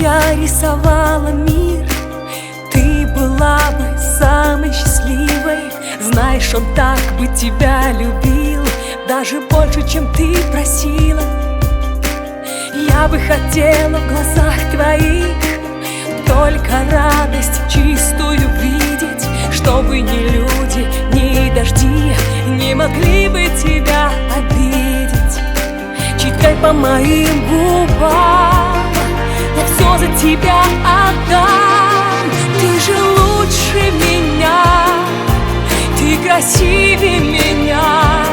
я рисовала мир, ты была бы самой счастливой. Знаешь, он так бы тебя любил, даже больше, чем ты просила. Я бы хотела в глазах твоих только радость чистую видеть, чтобы ни люди, ни дожди не могли бы тебя обидеть. Читай по моим губам, я все за тебя отдам. Ты же лучше меня, ты красивее меня,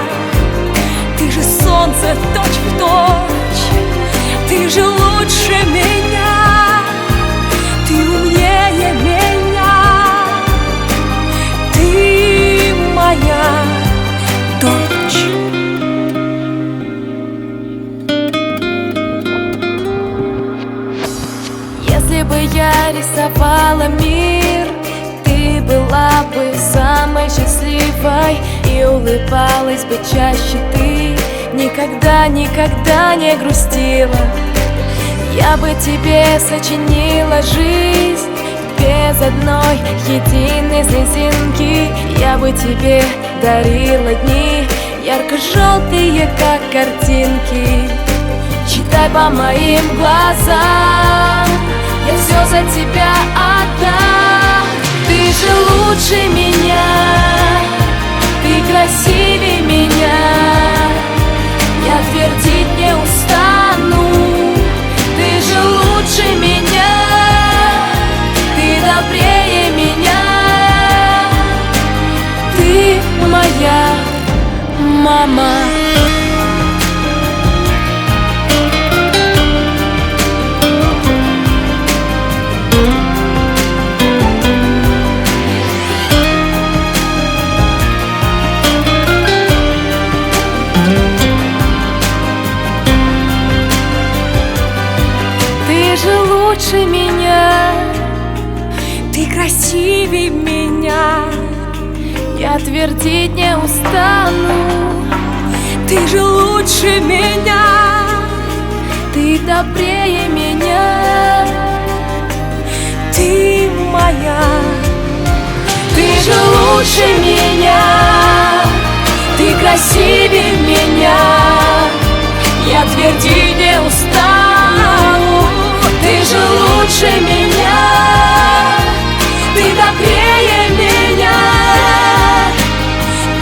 ты же солнце точь-в-точь, ты же лучше меня, ты умнее меня, ты моя дочь. Если бы я рисовала мир, ты была бы самой счастливой и улыбалась бы чаще ты. Никогда, никогда не грустила. Я бы тебе сочинила жизнь без одной единой слезинки. Я бы тебе дарила дни ярко-желтые, как картинки. Читай по моим глазам, я все за тебя отдам. Ты же лучше меня, ты красивее меня, я твердить не устану. Ты же лучше меня, ты добрее меня, ты моя мама. Лучше меня, ты красивее меня, я твердить не устану. Ты же лучше меня, ты добрее меня, ты моя. Ты же лучше меня, ты красивее меня, я твердить не устану. Ты же лучше меня, ты добрее меня,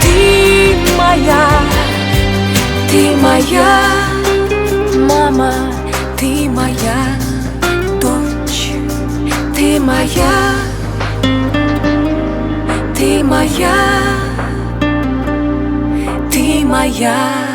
ты моя мама, ты моя дочь, ты моя, ты моя, ты моя.